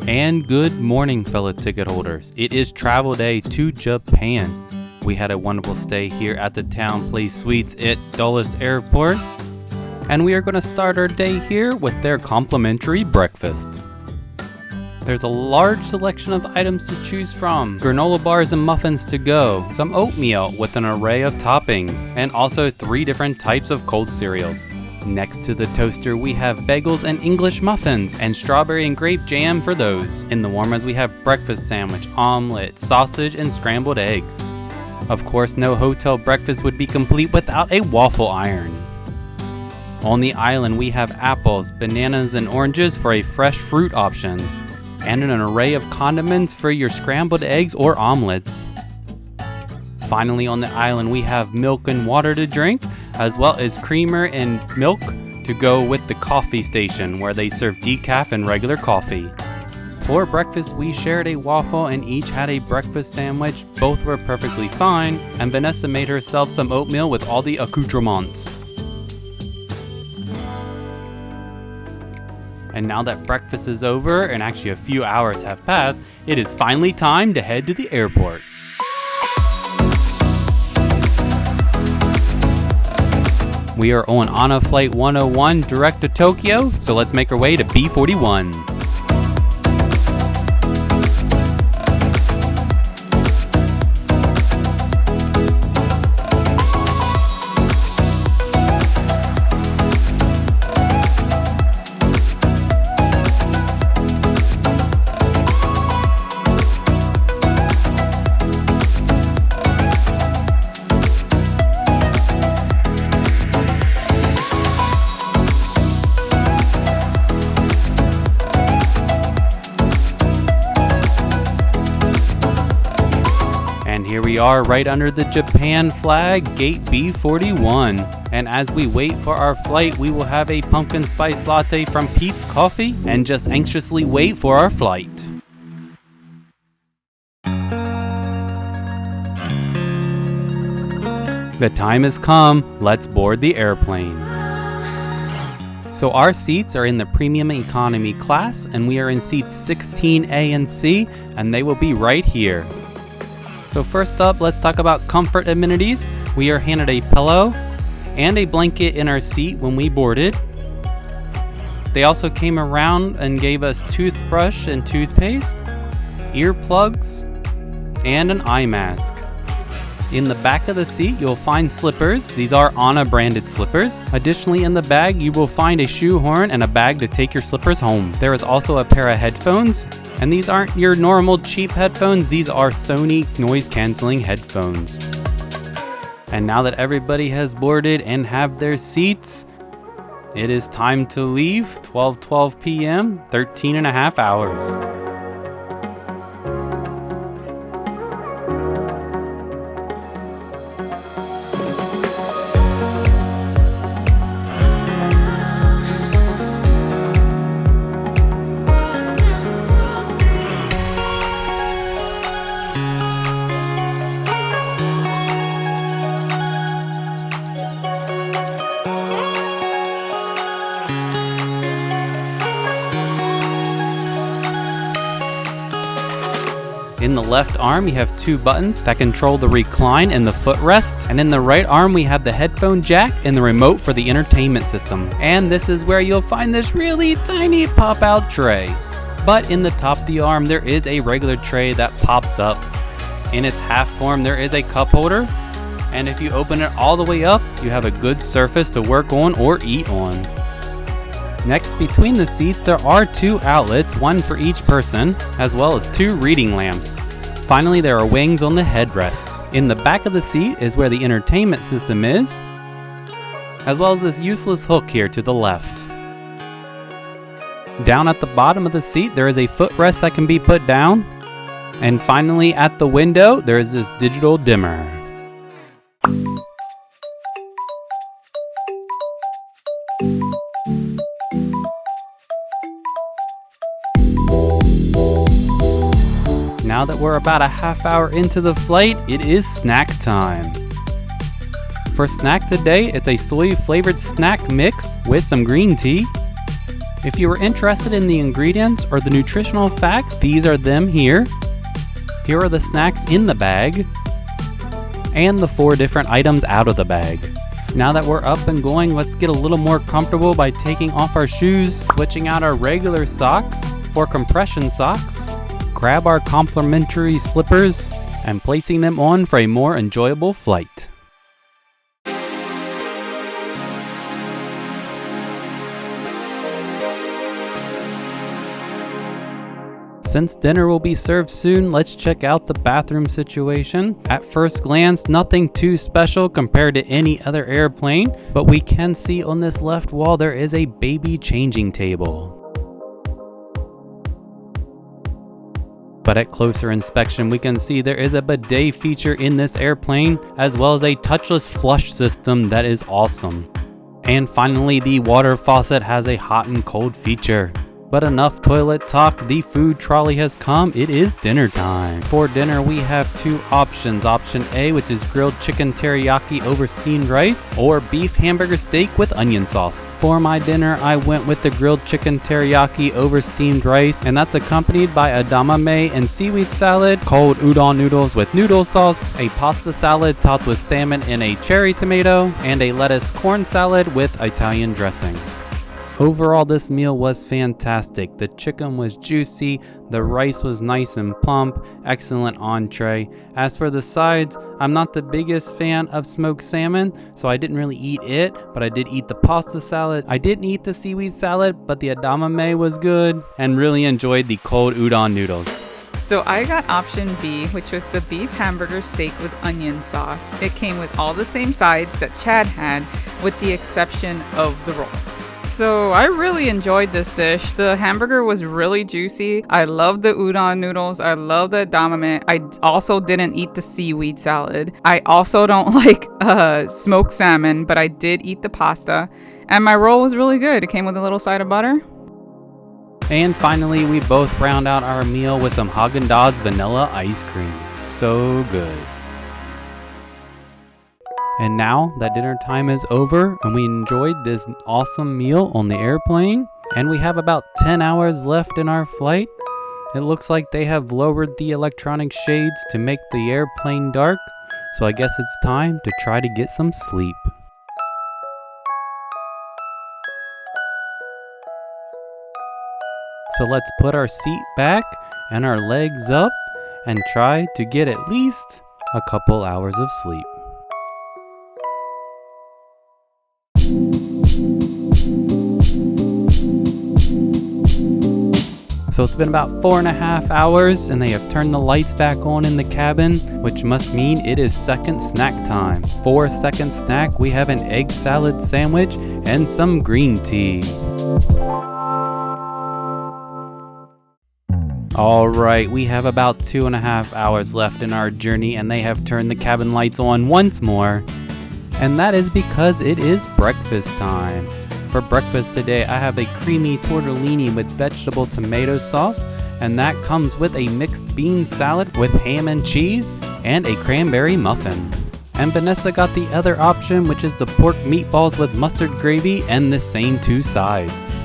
And good morning, fellow ticket holders. It is travel day to Japan. We had a wonderful stay here at the Town Place Suites at Dulles Airport. And we are going to start our day here with their complimentary breakfast. There's a large selection of items to choose from. Granola bars and muffins to go, some oatmeal with an array of toppings, and also 3 different types of cold cereals. Next to the toaster, we have bagels and English muffins, and strawberry and grape jam for those. In the warmers, we have breakfast sandwich, omelet, sausage, and scrambled eggs. Of course, no hotel breakfast would be complete without a waffle iron. On the island, we have apples, bananas, and oranges for a fresh fruit option, and an array of condiments for your scrambled eggs or omelets. Finally, on the island, we have milk and water to drink, as well as creamer and milk to go with the coffee station, where they serve decaf and regular coffee. For breakfast, we shared a waffle and each had a breakfast sandwich. Both were perfectly fine, and Vanessa made herself some oatmeal with all the accoutrements. And now that breakfast is over, and actually a few hours have passed, it is finally time to head to the airport. We are on ANA Flight 101 direct to Tokyo, so let's make our way to B41. Here we are right under the Japan flag, gate B41. And as we wait for our flight, we will have a pumpkin spice latte from Pete's Coffee and just anxiously wait for our flight. The time has come, let's board the airplane. So our seats are in the premium economy class, and we are in seats 16A and C, and they will be right here. So first up, let's talk about comfort amenities. We are handed a pillow and a blanket in our seat when we boarded. They also came around and gave us toothbrush and toothpaste, earplugs, and an eye mask. In the back of the seat, you'll find slippers. These are ANA branded slippers. Additionally, in the bag, you will find a shoehorn and a bag to take your slippers home. There is also a pair of headphones, and these aren't your normal cheap headphones. These are Sony noise canceling headphones. And now that everybody has boarded and have their seats, it is time to leave. 12:12 p.m., 13 and a half hours. In the left arm, you have 2 buttons that control the recline and the footrest. And in the right arm, we have the headphone jack and the remote for the entertainment system. And this is where you'll find this really tiny pop-out tray. But in the top of the arm, there is a regular tray that pops up. In its half form, there is a cup holder. And if you open it all the way up, you have a good surface to work on or eat on. Next, between the seats, there are 2 outlets, one for each person, as well as 2 reading lamps. Finally, there are wings on the headrest. In the back of the seat is where the entertainment system is, as well as this useless hook here to the left. Down at the bottom of the seat, there is a footrest that can be put down. And finally, at the window, there is this digital dimmer. Now that we're about a half hour into the flight, it is snack time. For snack today, it's a soy flavored snack mix with some green tea. If you were interested in the ingredients or the nutritional facts, these are them here. Here are the snacks in the bag, and the 4 different items out of the bag. Now that we're up and going, let's get a little more comfortable by taking off our shoes, switching out our regular socks for compression socks, grab our complimentary slippers, and placing them on for a more enjoyable flight. Since dinner will be served soon, let's check out the bathroom situation. At first glance, nothing too special compared to any other airplane, but we can see on this left wall there is a baby changing table. But at closer inspection, we can see there is a bidet feature in this airplane, as well as a touchless flush system that is awesome. And finally, the water faucet has a hot and cold feature. But enough toilet talk, the food trolley has come. It is dinner time. For dinner, we have 2 options. Option A, which is grilled chicken teriyaki over steamed rice, or beef hamburger steak with onion sauce. For my dinner, I went with the grilled chicken teriyaki over steamed rice, and that's accompanied by edamame and seaweed salad, cold udon noodles with noodle sauce, a pasta salad topped with salmon and a cherry tomato, and a lettuce corn salad with Italian dressing. Overall, this meal was fantastic. The chicken was juicy, the rice was nice and plump, excellent entree. As for the sides, I'm not the biggest fan of smoked salmon, so I didn't really eat it, but I did eat the pasta salad. I didn't eat the seaweed salad, but the edamame was good, and really enjoyed the cold udon noodles. So I got option B, which was the beef hamburger steak with onion sauce. It came with all the same sides that Chad had, with the exception of the roll. So I really enjoyed this dish. The hamburger was really juicy. I love the udon noodles. I love the edamame. I also didn't eat the seaweed salad. I also don't like smoked salmon, but I did eat the pasta. And my roll was really good. It came with a little side of butter. And finally, we both round out our meal with some Haagen-Dazs vanilla ice cream. So good. And now that dinner time is over and we enjoyed this awesome meal on the airplane, and we have about 10 hours left in our flight, it looks like they have lowered the electronic shades to make the airplane dark, so I guess it's time to try to get some sleep. So let's put our seat back and our legs up and try to get at least a couple hours of sleep. So it's been about 4.5 hours and they have turned the lights back on in the cabin, which must mean it is second snack time. For second snack, we have an egg salad sandwich and some green tea. Alright, we have about 2.5 hours left in our journey and they have turned the cabin lights on once more. And that is because it is breakfast time. For breakfast today, I have a creamy tortellini with vegetable tomato sauce, and that comes with a mixed bean salad with ham and cheese and a cranberry muffin. And Vanessa got the other option, which is the pork meatballs with mustard gravy and the same 2 sides.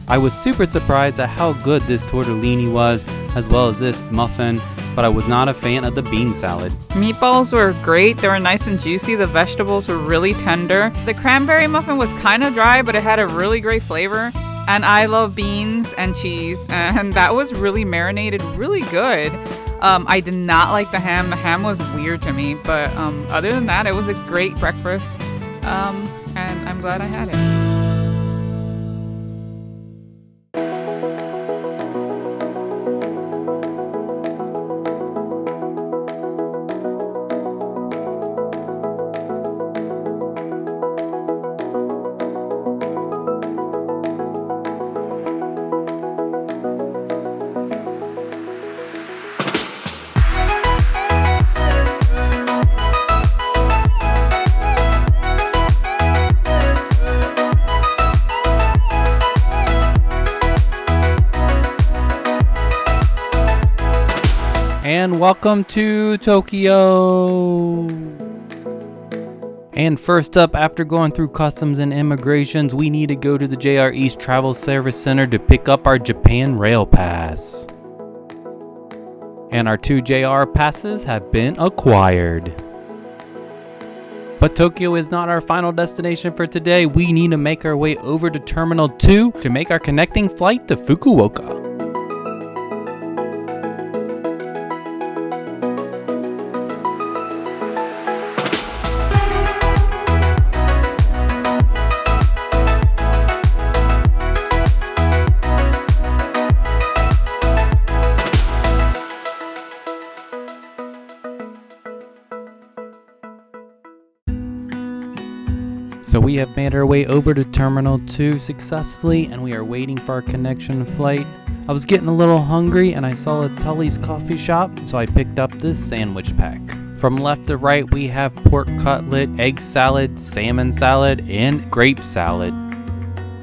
I was super surprised at how good this tortellini was, as well as this muffin, but I was not a fan of the bean salad. Meatballs were great. They were nice and juicy. The vegetables were really tender. The cranberry muffin was kind of dry, but it had a really great flavor. And I love beans and cheese, and that was really marinated really good. I did not like the ham. The ham was weird to me, but other than that, it was a great breakfast, and I'm glad I had it. And welcome to Tokyo. And first up, after going through customs and immigrations, we need to go to the JR East Travel Service Center to pick up our Japan Rail Pass. And our 2 JR passes have been acquired. But Tokyo is not our final destination for today. We need to make our way over to Terminal 2 to make our connecting flight to Fukuoka. So we have made our way over to Terminal 2 successfully, and we are waiting for our connection flight. I was getting a little hungry and I saw a Tully's coffee shop, so I picked up this sandwich pack. From left to right, we have pork cutlet, egg salad, salmon salad, and grape salad.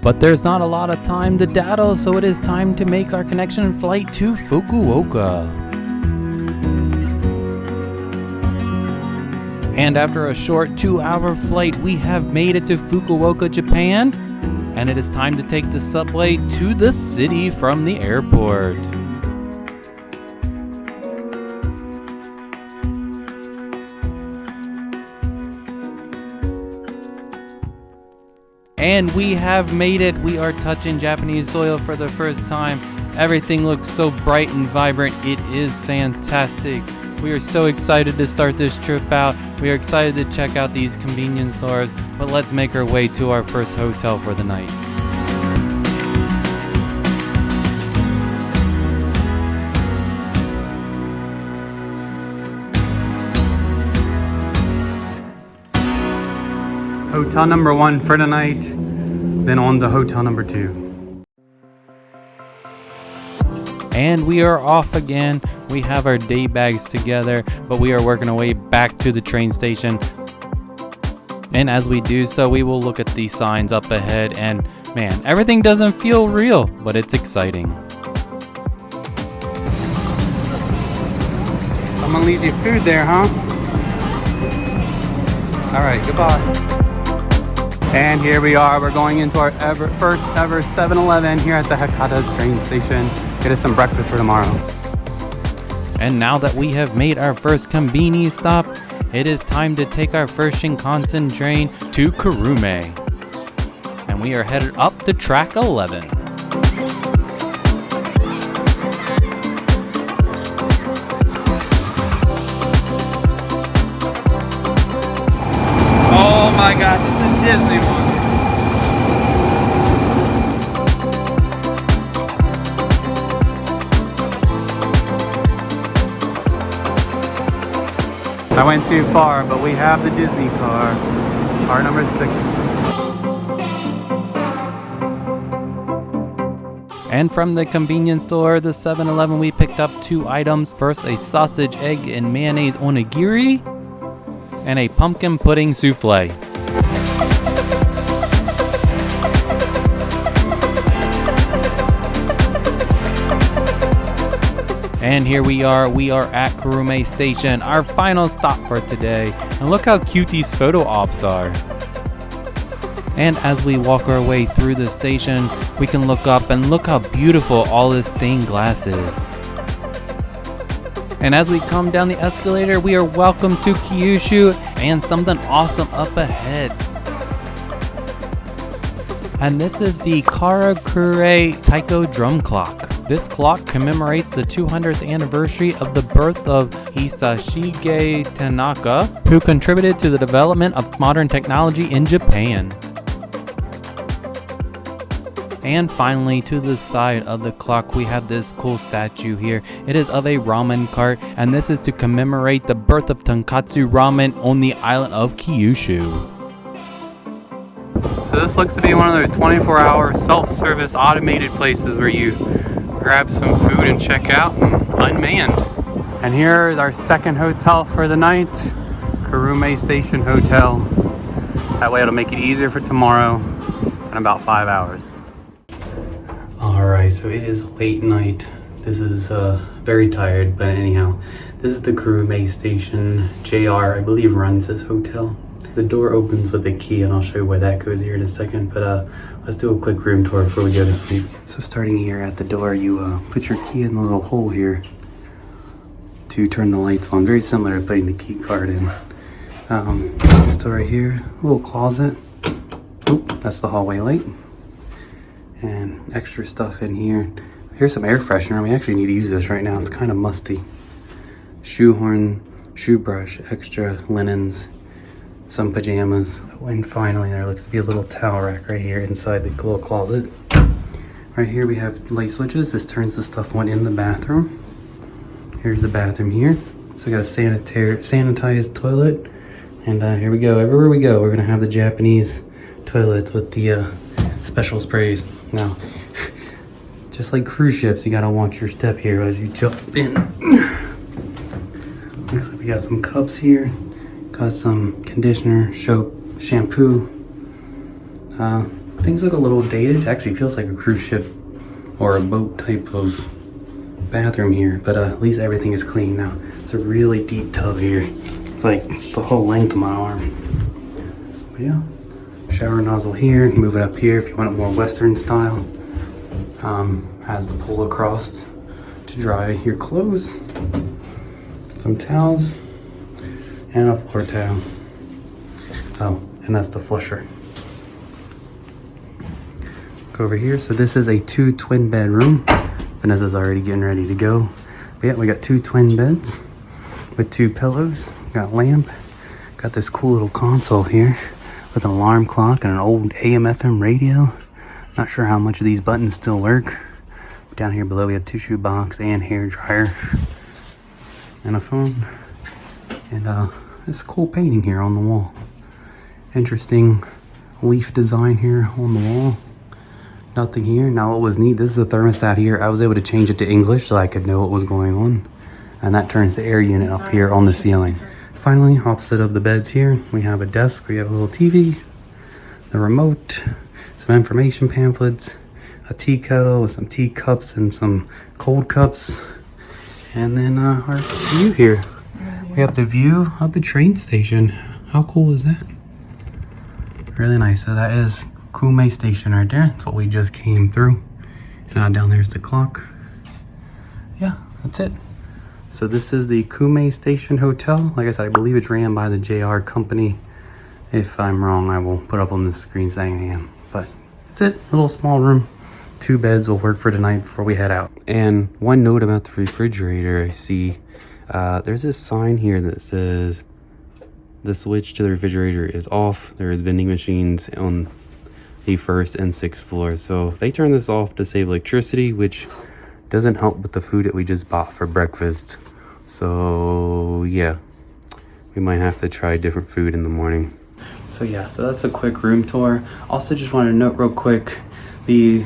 But there's not a lot of time to daddle, so it is time to make our connection flight to Fukuoka. And after a short 2-hour flight, we have made it to Fukuoka, Japan, and it is time to take the subway to the city from the airport. And we have made it. We are touching Japanese soil for the first time. Everything looks so bright and vibrant. It is fantastic. We are so excited to start this trip out. We are excited to check out these convenience stores, but let's make our way to our first hotel for the night. Hotel number 1 for the night, then on to hotel number 2. And we are off again. We have our day bags together, but we are working our way back to the train station. And as we do so, we will look at these signs up ahead, and man, everything doesn't feel real, but it's exciting. Someone leaves you food there, huh? All right, goodbye. And here we are. We're going into our first ever 7-Eleven here at the Hakata train station. Get us some breakfast for tomorrow. And now that we have made our first Combini stop, it is time to take our first Shinkansen train to Kurume. And we are headed up to track 11. Oh my God, this is Disney one. I went too far, but we have the Disney car number 6. And from the convenience store, the 7-Eleven, we picked up 2 items. First, a sausage, egg, and mayonnaise onigiri, and a pumpkin pudding souffle. And here we are at Kurume Station, our final stop for today. And look how cute these photo ops are. And as we walk our way through the station, we can look up and look how beautiful all this stained glass is. And as we come down the escalator, we are welcome to Kyushu and something awesome up ahead. And this is the Karakure Taiko drum clock. This clock commemorates the 200th anniversary of the birth of Hisashige Tanaka, who contributed to the development of modern technology in Japan. And finally, to the side of the clock, we have this cool statue here. It is of a ramen cart, and this is to commemorate the birth of tonkatsu ramen on the island of Kyushu. So this looks to be one of those 24-hour self-service automated places where you grab some food and check out, unmanned. And here is our second hotel for the night, Kurume Station Hotel. That way it'll make it easier for tomorrow in about 5 hours. Alright, so it is late night. This is very tired, but anyhow, this is the Kurume Station. JR, I believe, runs this hotel. The door opens with a key, and I'll show you where that goes here in a second, but let's do a quick room tour before we go to sleep. So starting here at the door, you put your key in the little hole here to turn the lights on. Very similar to putting the key card in. This door right here, a little closet. Oop, that's the hallway light. And extra stuff in here. Here's some air freshener. We actually need to use this right now. It's kind of musty. Shoehorn, shoe brush, extra linens, some pajamas, and finally there looks to be a little towel rack right here inside the little closet. Right here we have light switches. This turns the stuff on in the bathroom. Here's the bathroom here. So we got a sanitized toilet, and here we go. Everywhere we go, we're gonna have the Japanese toilets with the special sprays. Now, just like cruise ships, you gotta watch your step here as you jump in. Looks like we got some cups here. Got some conditioner, soap, shampoo. Things look a little dated. Actually feels like a cruise ship or a boat type of bathroom here, but at least everything is clean now. It's a really deep tub here. It's like the whole length of my arm. But yeah, shower nozzle here. Move it up here if you want it more Western style. Has the pull across to dry your clothes. Some towels. And a floor towel. Oh, and that's the flusher. Go over here. So this is a 2 twin bed room. Vanessa's already getting ready to go. But yeah, we got 2 twin beds with 2 pillows. Got lamp. Got this cool little console here with an alarm clock and an old AM/FM radio. Not sure how much of these buttons still work. Down here below we have tissue box and hair dryer and a phone. And this cool painting here on the wall. Interesting leaf design here on the wall. Nothing here. Now what was neat, this is a thermostat here. I was able to change it to English so I could know what was going on. And that turns the air unit up here on the ceiling. Finally, opposite of the beds here, we have a desk where you have a little TV, the remote, some information pamphlets, a tea kettle with some tea cups and some cold cups. And then our view here. We have the view of the train station. How cool is that? Really nice. So that is Kurume Station right there. That's what we just came through. And down there's the clock. Yeah, that's it. So this is the Kurume Station Hotel. Like I said, I believe it's ran by the JR company. If I'm wrong, I will put up on the screen saying I am. But that's it. Little small room. 2 beds will work for tonight before we head out. And one note about the refrigerator, I see there's this sign here that says the switch to the refrigerator is off. There is vending machines on the 1st and 6th floor. So they turn this off to save electricity, which doesn't help with the food that we just bought for breakfast. So yeah, we might have to try different food in the morning. So yeah, so that's a quick room tour. Also just wanted to note real quick, the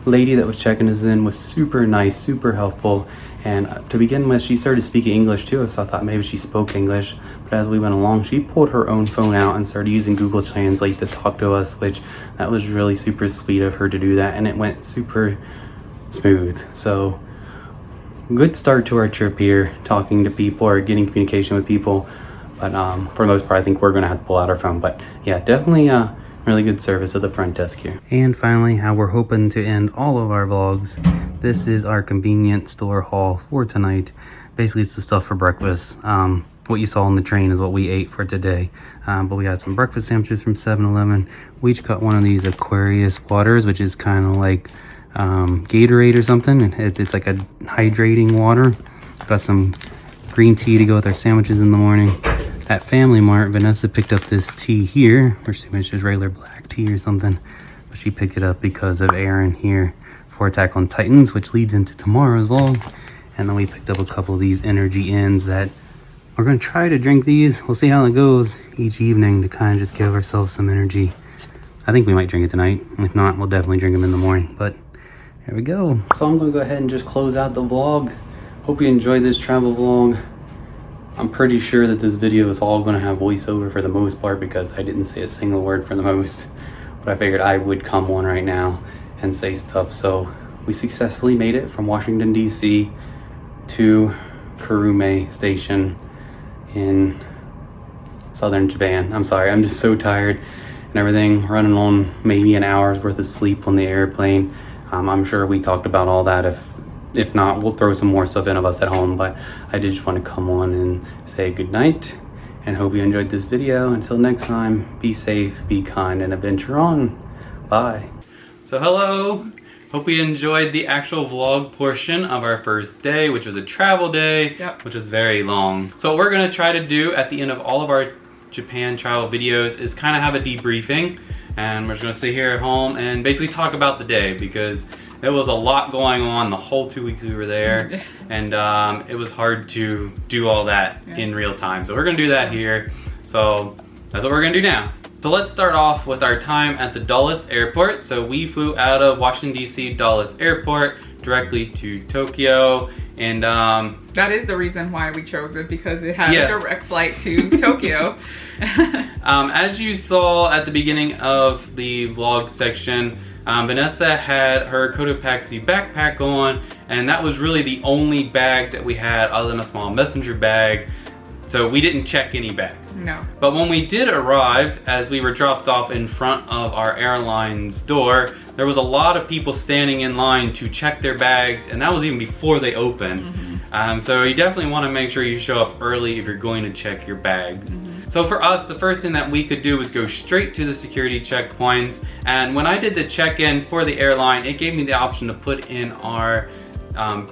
lady that was checking us in was super nice, super helpful. And to begin with, she started speaking English too, so I thought maybe she spoke English. But as we went along, she pulled her own phone out and started using Google Translate to talk to us, which that was really super sweet of her to do that. And it went super smooth. So good start to our trip here, talking to people or getting communication with people. But for the most part, I think we're going to have to pull out our phone. But yeah, definitely really good service at the front desk here. And finally, how we're hoping to end all of our vlogs. This is our convenience store haul for tonight. Basically, it's the stuff for breakfast. What you saw on the train is what we ate for today. But we got some breakfast sandwiches from 7-Eleven. We each got one of these Aquarius waters, which is kind of like Gatorade or something. It's like a hydrating water. Got some green tea to go with our sandwiches in the morning. At Family Mart, Vanessa picked up this tea here, which is just regular black tea or something. But she picked it up because of Aaron here for Attack on Titans, which leads into tomorrow's vlog. And then we picked up a couple of these energy ends that we're going to try to drink these. We'll see how it goes each evening to kind of just give ourselves some energy. I think we might drink it tonight. If not, we'll definitely drink them in the morning. But here we go. So I'm going to go ahead and just close out the vlog. Hope you enjoyed this travel vlog. I'm pretty sure that this video is all going to have voiceover for the most part because I didn't say a single word for the most. But I figured I would come on right now and say stuff. So we successfully made it from Washington, D.C. to Kurume Station in southern Japan. I'm sorry, I'm just so tired and everything, running on maybe an hour's worth of sleep on the airplane. I'm sure we talked about all that. If not, we'll throw some more stuff in of us at home, but I did just want to come on and say good night and hope you enjoyed this video. Until next time, be safe, be kind, and adventure on. Bye. So hello. Hope you enjoyed the actual vlog portion of our first day, which was a travel day, which was very long. So what we're gonna try to do at the end of all of our Japan travel videos is kind of have a debriefing, and we're just gonna sit here at home and basically talk about the day, because there was a lot going on the whole 2 weeks we were there, and it was hard to do all that in real time. So we're gonna do that here. So that's what we're gonna do now. So let's start off with our time at the Dulles Airport. So we flew out of Washington DC Dulles Airport directly to Tokyo, and that is the reason why we chose it, because it had a direct flight to Tokyo. As you saw at the beginning of the vlog section, Vanessa had her Cotopaxi backpack on, and that was really the only bag that we had other than a small messenger bag. So we didn't check any bags. No. But when we did arrive, as we were dropped off in front of our airline's door, there was a lot of people standing in line to check their bags, and that was even before they opened. So you definitely want to make sure you show up early if you're going to check your bags. So for us, the first thing that we could do was go straight to the security checkpoints. And when I did the check-in for the airline, it gave me the option to put in our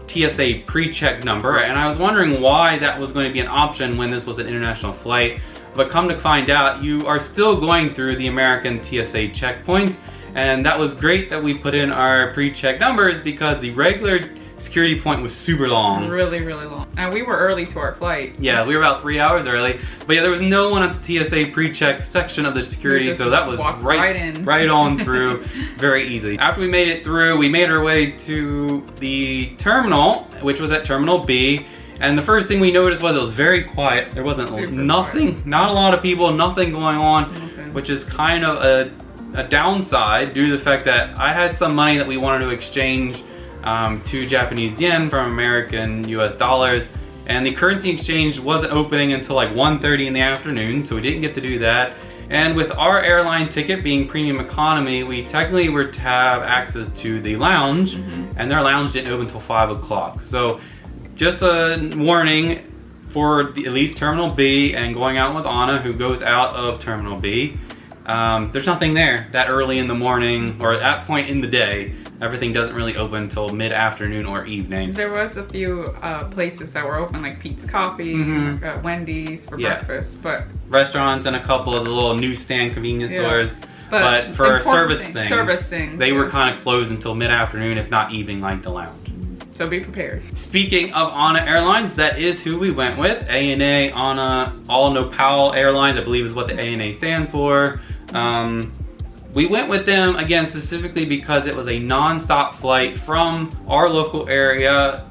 TSA pre-check number, and I was wondering why that was going to be an option when this was an international flight. But come to find out, you are still going through the American TSA checkpoints, and that was great that we put in our pre-check numbers, because the regular security point was super long. Really, really long. And we were early to our flight. Yeah, we were about 3 hours early. But yeah, there was no one at the TSA pre-check section of the security, so that was right on through very easy. After we made it through, we made our way to the terminal, which was at Terminal B. And the first thing we noticed was it was very quiet. There wasn't not a lot of people, nothing going on, which is kind of a downside due to the fact that I had some money that we wanted to exchange to Japanese yen from American US dollars, and the currency exchange wasn't opening until like 1:30 in the afternoon, so we didn't get to do that. And with our airline ticket being premium economy, we technically were to have access to the lounge, and their lounge didn't open until 5 o'clock. So just a warning for at least Terminal B, and going out with Anna, who goes out of Terminal B. There's nothing there that early in the morning, or at that point in the day. Everything doesn't really open until mid-afternoon or evening. There was a few places that were open, like Pete's Coffee, Wendy's for breakfast, but restaurants and a couple of the little newsstand convenience stores. But for service things, they were kind of closed until mid-afternoon, if not evening, like the lounge. So be prepared. Speaking of ANA Airlines, that is who we went with. ANA, All Nepal Airlines, I believe is what the ANA stands for. We went with them, again, specifically because it was a non-stop flight from our local area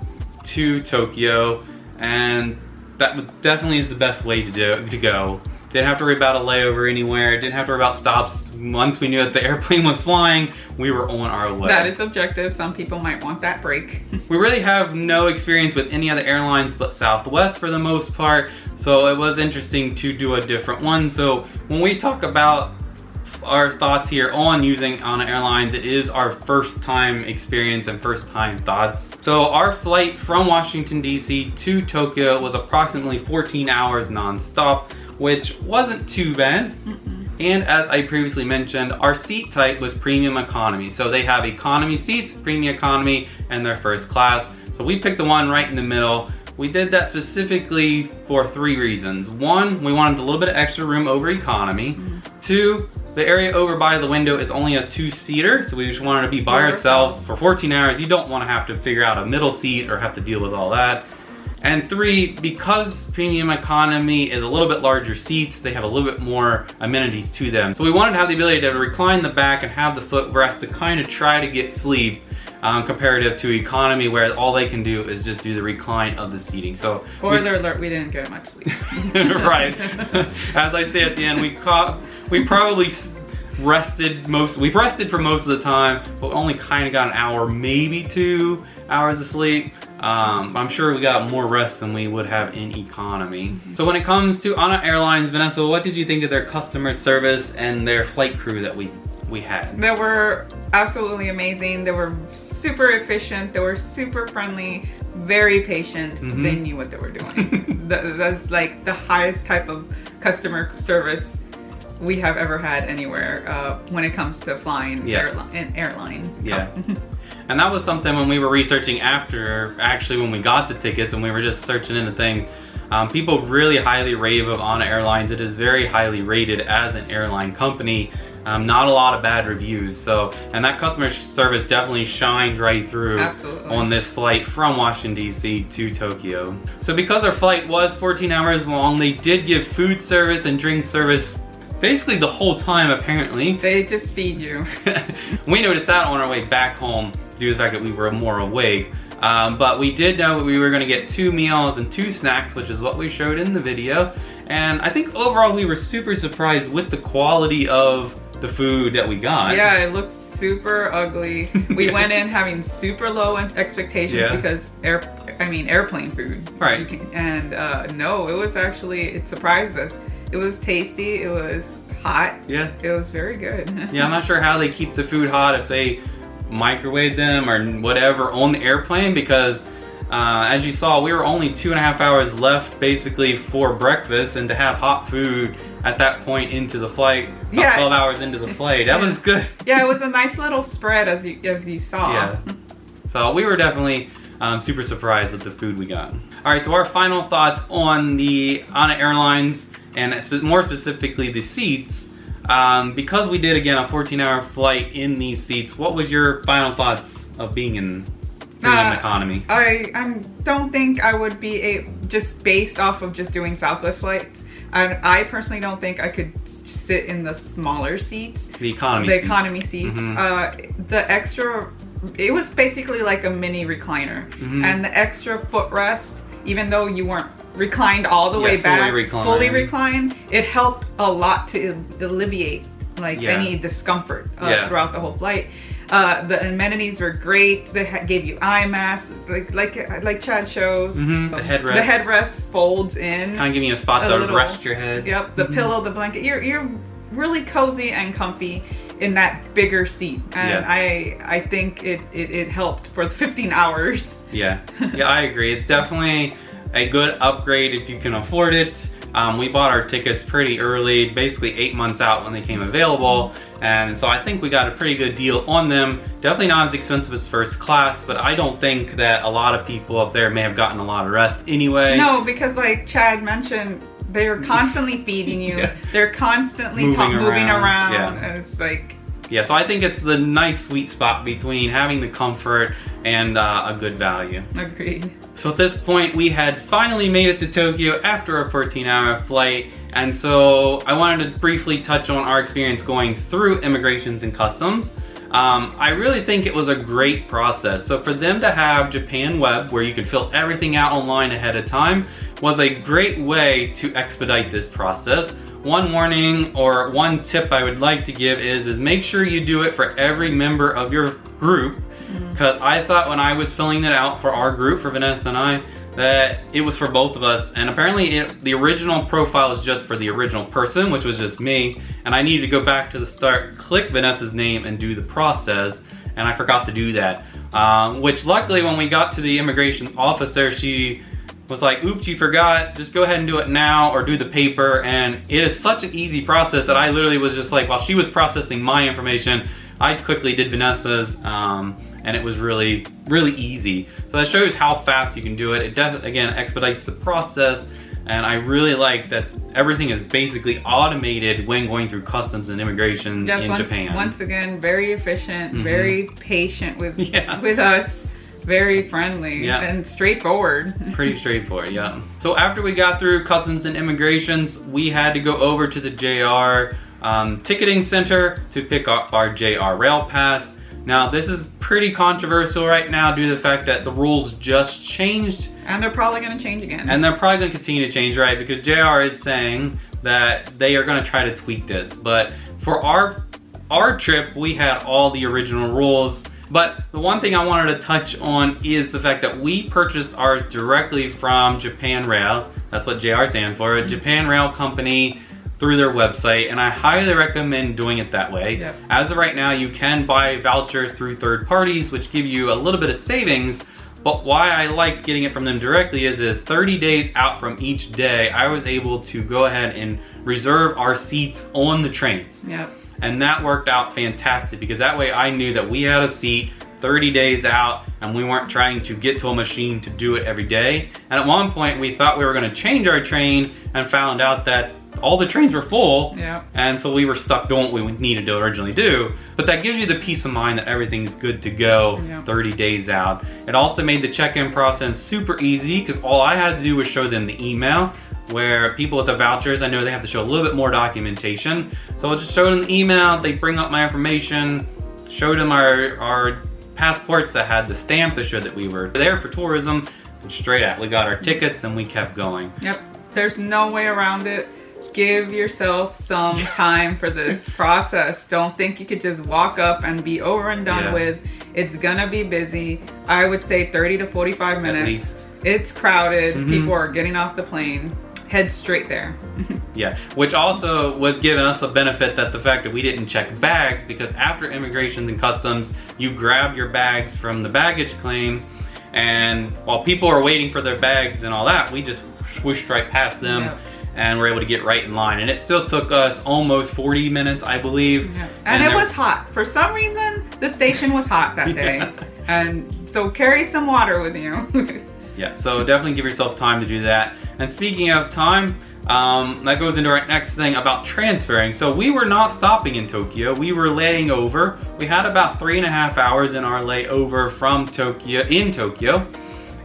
to Tokyo, and that definitely is the best way to go. Didn't have to worry about a layover anywhere, didn't have to worry about stops. Once we knew that the airplane was flying, we were on our way. That is subjective. Some people might want that break. We really have no experience with any other airlines but Southwest for the most part, so it was interesting to do a different one. So when we talk about our thoughts here on using ANA Airlines, it is our first time experience and first time thoughts. So our flight from Washington DC to Tokyo was approximately 14 hours non-stop, which wasn't too bad. And as I previously mentioned, our seat type was premium economy. So they have economy seats, premium economy, and their first class. So we picked the one right in the middle. We did that specifically for 3 reasons. 1, we wanted a little bit of extra room over economy. 2, the area over by the window is only a 2-seater, so we just wanted to be by ourselves for 14 hours. You don't want to have to figure out a middle seat or have to deal with all that. And 3, because premium economy is a little bit larger seats, they have a little bit more amenities to them. So we wanted to have the ability to recline the back and have the footrest to kind of try to get sleep, comparative to economy, where all they can do is just do the recline of the seating. So spoiler alert, we didn't get much sleep. Right. As I say at the end, we probably rested we've rested for most of the time, but only kind of got an hour, maybe 2 hours of sleep. I'm sure we got more rest than we would have in economy. So when it comes to ANA Airlines, Vanessa, what did you think of their customer service and their flight crew that we had? They were absolutely amazing. They were super efficient. They were super friendly, very patient. They knew what they were doing. That's like the highest type of customer service we have ever had anywhere when it comes to flying airline. Yeah. And that was something when we were researching after, actually when we got the tickets and we were just searching into things, people really highly rave of ANA Airlines. It is very highly rated as an airline company. Not a lot of bad reviews. So, and that customer service definitely shined right through on this flight from Washington DC to Tokyo. So because our flight was 14 hours long, they did give food service and drink service basically the whole time apparently. They just feed you. We noticed that on our way back home due to the fact that we were more awake. But we did know that we were gonna get 2 meals and 2 snacks, which is what we showed in the video. And I think overall we were super surprised with the quality of the food that we got. Yeah, it looks super ugly. We went in having super low expectations because airplane food. Right. No, it was actually, it surprised us. It was tasty, it was hot. Yeah. It was very good. Yeah, I'm not sure how they keep the food hot, if they microwave them or whatever on the airplane, because as you saw, we were only 2.5 hours left basically for breakfast, and to have hot food at that point into the flight, 12 hours into the flight, that was good. Yeah, it was a nice little spread as you saw. Yeah. So we were definitely super surprised with the food we got. All right, so our final thoughts on the ANA Airlines, and more specifically the seats. Because we did, again, a 14-hour flight in these seats, what was your final thoughts of being in premium economy? I don't think I would be just based off of just doing Southwest flights. I personally don't think I could sit in the smaller seats. The economy seats. The extra, it was basically like a mini recliner. And the extra footrest, even though you weren't reclined all the way back, fully reclined, it helped a lot to alleviate any discomfort throughout the whole flight. The amenities were great. They gave you eye masks, like Chad shows. The headrest. The headrest folds in, kind of giving you a spot to rest your head. Yep. The pillow, the blanket. You're really cozy and comfy in that bigger seat, and I think it helped for the 15 hours. Yeah, I agree. It's definitely a good upgrade if you can afford it. We bought our tickets pretty early, basically 8 months out when they came available, and so I think we got a pretty good deal on them. Definitely not as expensive as first class, but I don't think that a lot of people up there may have gotten a lot of rest anyway. No, because like Chad mentioned, they're constantly feeding you. They're constantly moving around. And it's like... Yeah, so I think it's the nice sweet spot between having the comfort and a good value. Agreed. So at this point, we had finally made it to Tokyo after a 14-hour flight, and so I wanted to briefly touch on our experience going through immigrations and customs. I really think it was a great process. So for them to have Japan Web, where you could fill everything out online ahead of time, was a great way to expedite this process. One warning or one tip I would like to give is make sure you do it for every member of your group, because I thought when I was filling it out for our group, for Vanessa and I, that it was for both of us, and apparently the original profile is just for the original person, which was just me, and I needed to go back to the start, click Vanessa's name, and do the process, and I forgot to do that. Which luckily when we got to the immigration officer, she was like, oops, you forgot, just go ahead and do it now or do the paper. And it is such an easy process that I literally was just like, while she was processing my information, I quickly did Vanessa's, and it was really, really easy. So that shows how fast you can do it. It definitely, again, expedites the process, and I really like that everything is basically automated when going through customs and immigration in Japan. Once again, very efficient, very patient with us. Very friendly and straightforward. Pretty straightforward, yeah. So after we got through customs and immigrations, we had to go over to the JR ticketing center to pick up our JR Rail Pass. Now this is pretty controversial right now due to the fact that the rules just changed. And they're probably going to change again. And they're probably going to continue to change, right? Because JR is saying that they are going to try to tweak this. But for our trip, we had all the original rules. But the one thing I wanted to touch on is the fact that we purchased ours directly from Japan Rail. That's what JR stands for, Japan Rail Company, through their website, and I highly recommend doing it that way. Yep. As of right now, you can buy vouchers through third parties, which give you a little bit of savings. But why I like getting it from them directly is 30 days out from each day, I was able to go ahead and reserve our seats on the trains. Yep. And that worked out fantastic because that way I knew that we had a seat 30 days out and we weren't trying to get to a machine to do it every day. And at one point we thought we were going to change our train and found out that all the trains were full. Yeah. And so we were stuck doing what we needed to originally do. But that gives you the peace of mind that everything's good to go 30 days out. It also made the check-in process super easy because all I had to do was show them the email, where people with the vouchers, I know they have to show a little bit more documentation. So I'll just show them the email, they bring up my information, showed them our passports that had the stamp that showed that we were there for tourism, and straight out, we got our tickets and we kept going. Yep, there's no way around it. Give yourself some time for this process. Don't think you could just walk up and be over and done with. It's gonna be busy. I would say 30 to 45 minutes. At least. It's crowded. People are getting off the plane. Head straight there. Yeah, which also was giving us a benefit that the fact that we didn't check bags, because after immigration and customs, you grab your bags from the baggage claim, and while people are waiting for their bags and all that, we just swooshed right past them. Yep. And we're able to get right in line. And it still took us almost 40 minutes, I believe. Yeah. And it was hot. For some reason, the station was hot that day. And so carry some water with you. Yeah, so definitely give yourself time to do that. And speaking of time, that goes into our next thing about transferring. So we were not stopping in Tokyo, we were laying over. We had about 3.5 hours in our layover from Tokyo.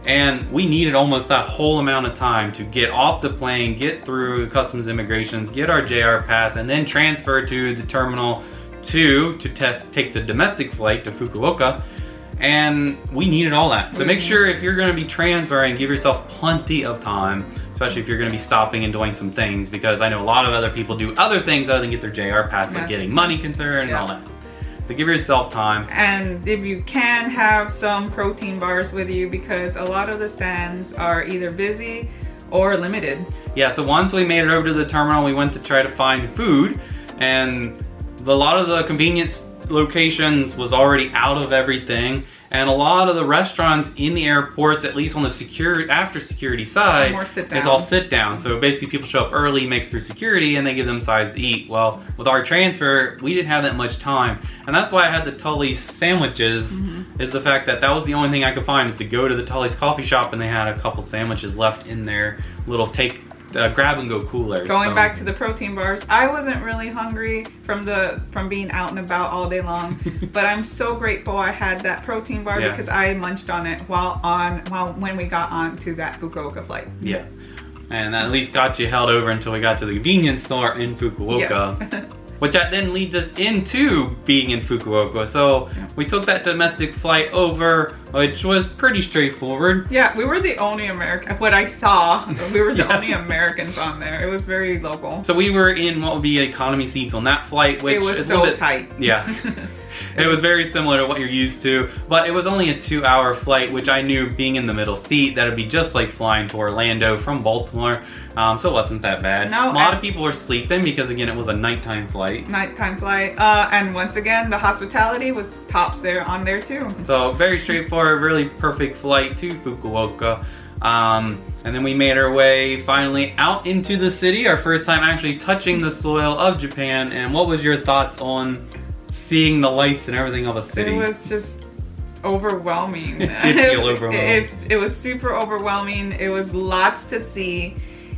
And we needed almost that whole amount of time to get off the plane, get through customs immigrations, get our JR pass, and then transfer to the terminal 2 to take the domestic flight to Fukuoka. And we needed all that. So make sure if you're going to be transferring, give yourself plenty of time, especially if you're going to be stopping and doing some things, because I know a lot of other people do other things other than get their JR pass, like getting money concerned and all that. So give yourself time. And if you can, have some protein bars with you, because a lot of the stands are either busy or limited. Yeah, so once we made it over to the terminal, we went to try to find food, and a lot of the convenience locations was already out of everything, and a lot of the restaurants in the airports, at least on the after security side, is all sit down. So basically people show up early, make it through security, and they give them size to eat. Well, with our transfer, we didn't have that much time, and that's why I had the Tully's sandwiches. Is the fact that that was the only thing I could find, is to go to the Tully's coffee shop, and they had a couple sandwiches left in their little grab and go cooler. Going back to the protein bars, I wasn't really hungry from being out and about all day long, but I'm so grateful I had that protein bar because I munched on it when we got on to that Fukuoka flight. Yeah, and that at least got you held over until we got to the convenience store in Fukuoka. Yes. Which that then leads us into being in Fukuoka. So we took that domestic flight over, which was pretty straightforward. Yeah, we were the only what I saw, we were the only Americans on there. It was very local. So we were in what would be economy seats on that flight, which is so a bit tight. Yeah. It was very similar to what you're used to, but it was only a 2-hour flight, which I knew, being in the middle seat, that would be just like flying to Orlando from Baltimore. So it wasn't that bad. No, a lot of people were sleeping because, again, it was a nighttime flight. And once again, the hospitality was tops on there too. So very straightforward, really perfect flight to Fukuoka. And then we made our way finally out into the city, our first time actually touching the soil of Japan. And what was your thoughts on seeing the lights and everything of a city? It was just overwhelming. It did feel overwhelming. It was super overwhelming. It was lots to see.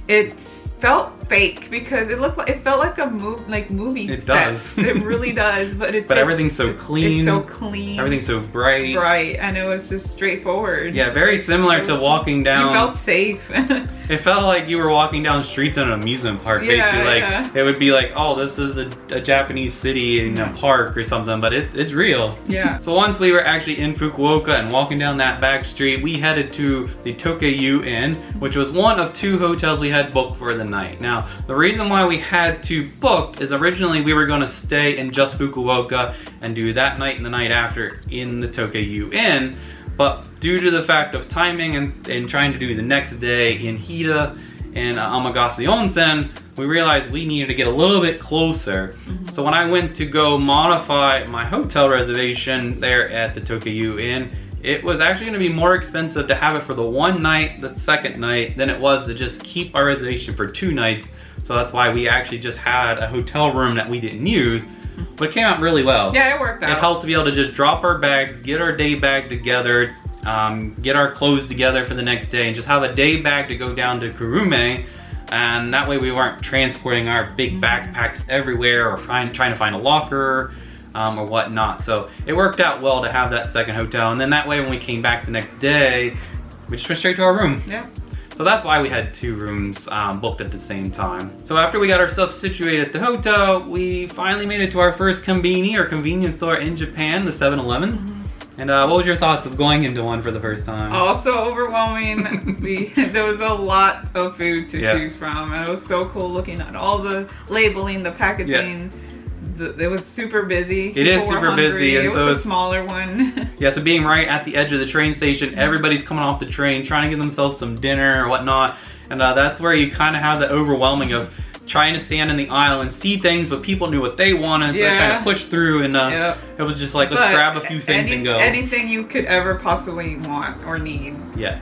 It felt fake because it felt like a movie set. It does. It really does. But everything's so clean. It's so clean. Everything's so bright. Right, and it was just straightforward. Yeah, very similar to walking down. You felt safe. It felt like you were walking down streets in an amusement park, basically. It would be like, oh, this is a Japanese city in a park or something, but it's real. Yeah. So once we were actually in Fukuoka and walking down that back street, we headed to the Tokyu Inn, which was one of 2 hotels we had booked for the night. Now, the reason why we had to book is originally we were going to stay in just Fukuoka and do that night and the night after in the Tokyu Inn, but due to the fact of timing and trying to do the next day in Hida and Amagasi Onsen, we realized we needed to get a little bit closer. So when I went to go modify my hotel reservation there at the Tokyu Inn, it was actually going to be more expensive to have it for the one night, the second night, than it was to just keep our reservation for 2 nights. So that's why we actually just had a hotel room that we didn't use, but it came out really well. Yeah, it worked out. It helped to be able to just drop our bags, get our day bag together, get our clothes together for the next day, and just have a day bag to go down to Kurume. And that way we weren't transporting our big backpacks everywhere or trying to find a locker or whatnot. So it worked out well to have that second hotel. And then that way when we came back the next day, we just went straight to our room. Yeah. So that's why we had 2 rooms booked at the same time. So after we got ourselves situated at the hotel, we finally made it to our first Combini, or convenience store in Japan, the 7-Eleven. And what was your thoughts of going into one for the first time? Also overwhelming. There was a lot of food to choose from, and it was so cool looking at all the labeling, the packaging. It was super busy. It is super busy, and it was a smaller one. Yeah, so being right at the edge of the train station, everybody's coming off the train trying to get themselves some dinner or whatnot, and that's where you kind of have the overwhelming of trying to stand in the aisle and see things, but people knew what they wanted, so they kind of pushed through, and it was just like, let's grab a few things and go. Anything you could ever possibly want or need. Yeah.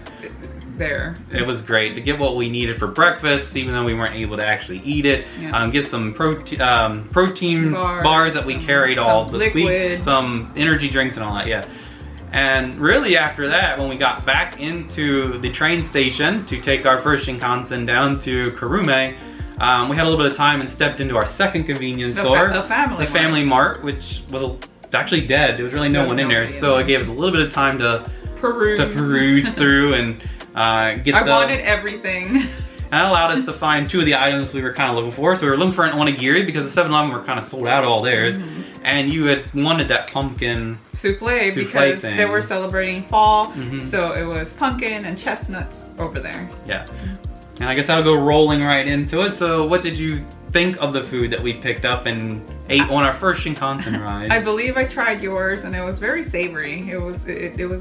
There. It was great to get what we needed for breakfast, even though we weren't able to actually eat it. Get some protein bars that we carried all the week, some energy drinks and all that, And really after that, when we got back into the train station to take our first Shinkansen down to Kurume, we had a little bit of time and stepped into our second convenience store, the Family Mart, which was actually dead. There was really no one in there, so it gave us a little bit of time to peruse through and get I wanted everything. And that allowed us to find 2 of the items we were kind of looking for. So we were looking for an onigiri because the 7-Eleven were kind of sold out of all theirs. And you had wanted that pumpkin souffle because they were celebrating fall. So it was pumpkin and chestnuts over there. Yeah. And I guess I'll go rolling right into it. So what did you think of the food that we picked up and ate on our first Shinkansen ride? I believe I tried yours, and it was very savory. It was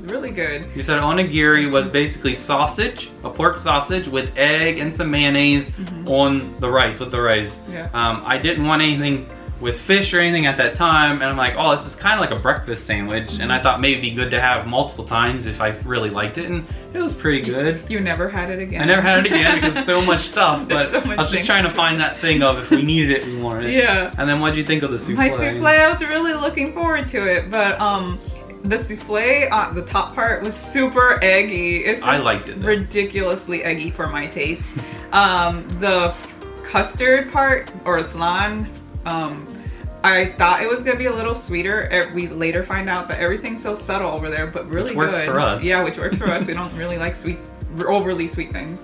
really good. You said onigiri was basically sausage, a pork sausage with egg and some mayonnaise on the rice, with the rice. Yeah. I didn't want anything with fish or anything at that time, and I'm like, oh, this is kind of like a breakfast sandwich, and I thought maybe it'd be good to have multiple times if I really liked it, and it was pretty good. You never had it again. I never had it again because so much stuff, but I was just trying to find that thing of if we needed it, we wanted it. Yeah. And then what'd you think of the souffle? My souffle, I was really looking forward to it, but the souffle, the top part was super eggy. It's I liked it though. Ridiculously eggy for my taste. The custard part, or flan, I thought it was gonna be a little sweeter. We later find out that everything's so subtle over there, but really which good. Works for us. Yeah, which works for us. We don't really like overly sweet things.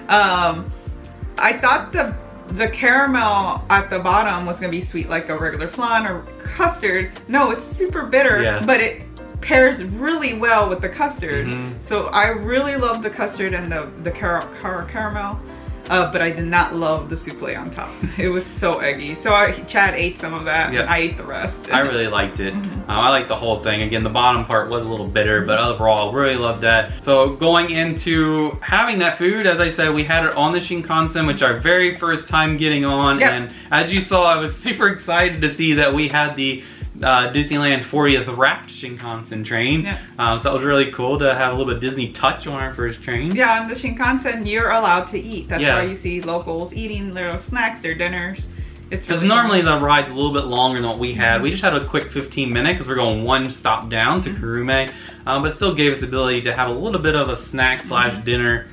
I thought the caramel at the bottom was gonna be sweet like a regular flan or custard. No, it's super bitter, but it pairs really well with the custard. So I really love the custard and the caramel. But I did not love the souffle on top. It was so eggy. So Chad ate some of that, and I ate the rest. I really liked it. I liked the whole thing. Again, the bottom part was a little bitter, but overall, really loved that. So going into having that food, as I said, we had it on the Shinkansen, which our very first time getting on. And as you saw, I was super excited to see that we had the Disneyland 40th wrapped Shinkansen train. So that was really cool to have a little bit of Disney touch on our first train. Yeah, on the Shinkansen, you're allowed to eat. That's why you see locals eating their snacks, their dinners. It's because normally the ride's a little bit longer than what we had. We just had a quick 15-minute because we're going 1 stop down to Kurume, but still gave us the ability to have a little bit of a snack / dinner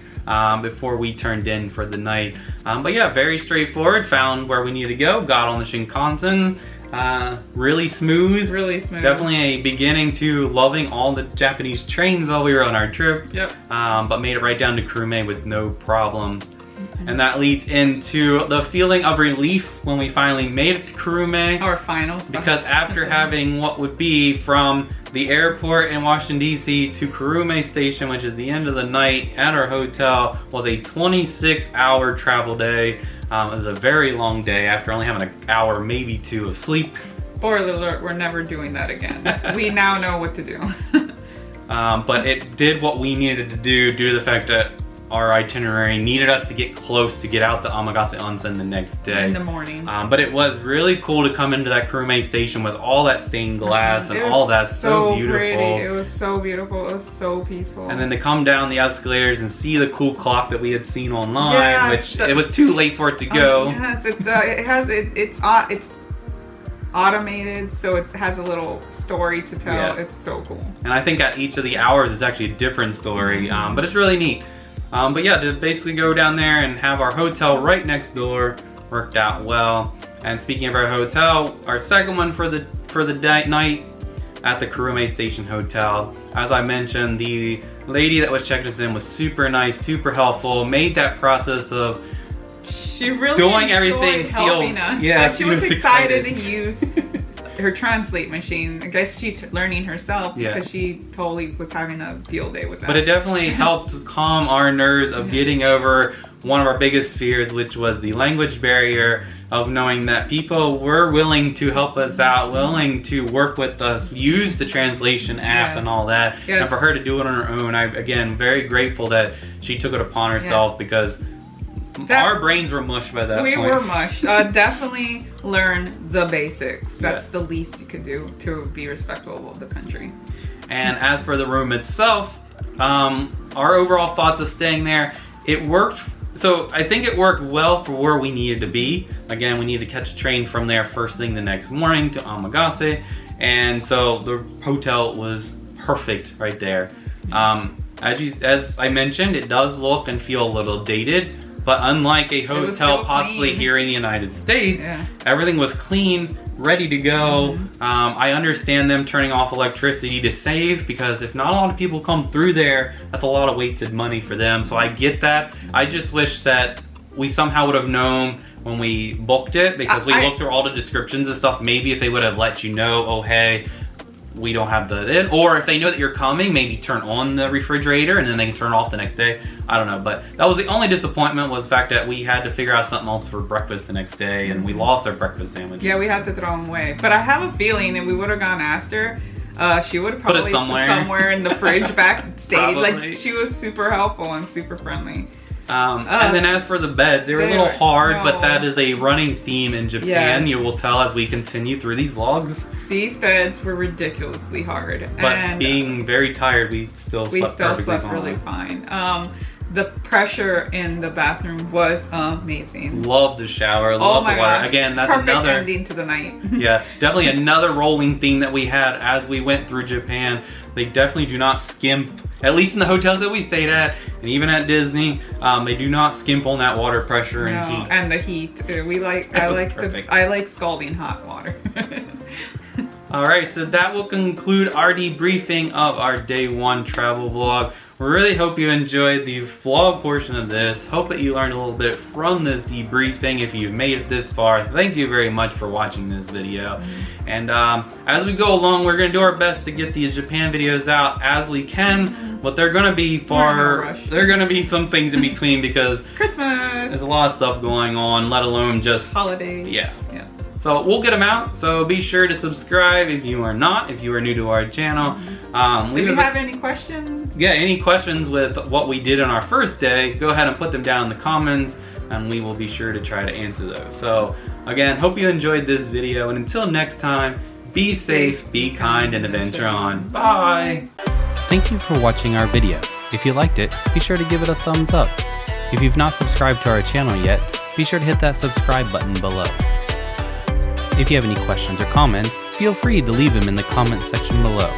before we turned in for the night. But yeah, very straightforward. Found where we needed to go. Got on the Shinkansen. Really smooth. Definitely a beginning to loving all the Japanese trains while we were on our trip. But made it right down to Kurume with no problems. And that leads into the feeling of relief when we finally made it to Kurume. Our final stop. Because after having what would be from the airport in Washington, D.C. to Kurume Station, which is the end of the night at our hotel, was a 26-hour travel day. It was a very long day after only having an hour, maybe 2 of sleep. Spoiler alert, we're never doing that again. We now know what to do. But it did what we needed to do due to the fact that our itinerary needed us to get close to get out to Amagase Onsen the next day. In the morning. But it was really cool to come into that Kurume Station with all that stained glass and all that. So beautiful. Pretty. It was so beautiful. It was so peaceful. And then to come down the escalators and see the cool clock that we had seen online, which it was too late for it to go. Yes, it's automated, so it has a little story to tell. Yeah. It's so cool. And I think at each of the hours it's actually a different story, but it's really neat. But yeah, to basically go down there and have our hotel right next door worked out well. And speaking of our hotel, our second one for the night at the Kurume Station Hotel. As I mentioned, the lady that was checking us in was super nice, super helpful, made that process of she really doing everything helping us. Yeah, she was excited to use her translate machine. I guess she's learning herself because she totally was having a field day with that. But it definitely helped calm our nerves of getting over one of our biggest fears, which was the language barrier of knowing that people were willing to help us out, willing to work with us, use the translation app and all that. And for her to do it on her own, I'm again very grateful that she took it upon herself because our brains were mush by that point. We were mush. Definitely learn the basics. That's the least you could do to be respectful of the country. And as for the room itself, our overall thoughts of staying there, it worked. So I think it worked well for where we needed to be. Again, we needed to catch a train from there first thing the next morning to Amagase. And so the hotel was perfect right there. As I mentioned, it does look and feel a little dated. But unlike a hotel possibly here in the United States, everything was clean, ready to go. I understand them turning off electricity to save, because if not a lot of people come through there, that's a lot of wasted money for them. So I get that. I just wish that we somehow would have known when we booked it, because we looked through all the descriptions and stuff. Maybe if they would have let you know, oh hey, we don't have the, or if they know that you're coming, maybe turn on the refrigerator and then they can turn it off the next day. I don't know, but that was the only disappointment, was the fact that we had to figure out something else for breakfast the next day, and we lost our breakfast sandwiches. Yeah, we had to throw them away. But I have a feeling if we would have gone asked her, she would have probably put somewhere in the fridge backstage. Like, she was super helpful and super friendly. And then as for the beds, they were a little hard, but that is a running theme in Japan. You will tell as we continue through these vlogs. These beds were ridiculously hard. But and being very tired, we still slept really fine. The pressure in the bathroom was amazing. Love the shower, love the water. Gosh. Again, that's perfect another ending to the night. Yeah, definitely another rolling theme that we had as we went through Japan. They definitely do not skimp, at least in the hotels that we stayed at, and even at Disney, they do not skimp on that water pressure and heat. And the heat, I like scalding hot water. Alright, so that will conclude our debriefing of our day 1 travel vlog. We really hope you enjoyed the vlog portion of this. Hope that you learned a little bit from this debriefing. If you've made it this far, thank you very much for watching this video. And as we go along, we're going to do our best to get these Japan videos out as we can. But they're going to be there are going to be some things in between, because Christmas, there's a lot of stuff going on, let alone just holidays. Yeah. So we'll get them out. So be sure to subscribe if you are not, if you are new to our channel. If you have any questions? Yeah, any questions with what we did on our first day, go ahead and put them down in the comments, and we will be sure to try to answer those. So again, hope you enjoyed this video, and until next time, be safe, be kind, and adventure on. Bye! Thank you for watching our video. If you liked it, be sure to give it a thumbs up. If you've not subscribed to our channel yet, be sure to hit that subscribe button below. If you have any questions or comments, feel free to leave them in the comments section below.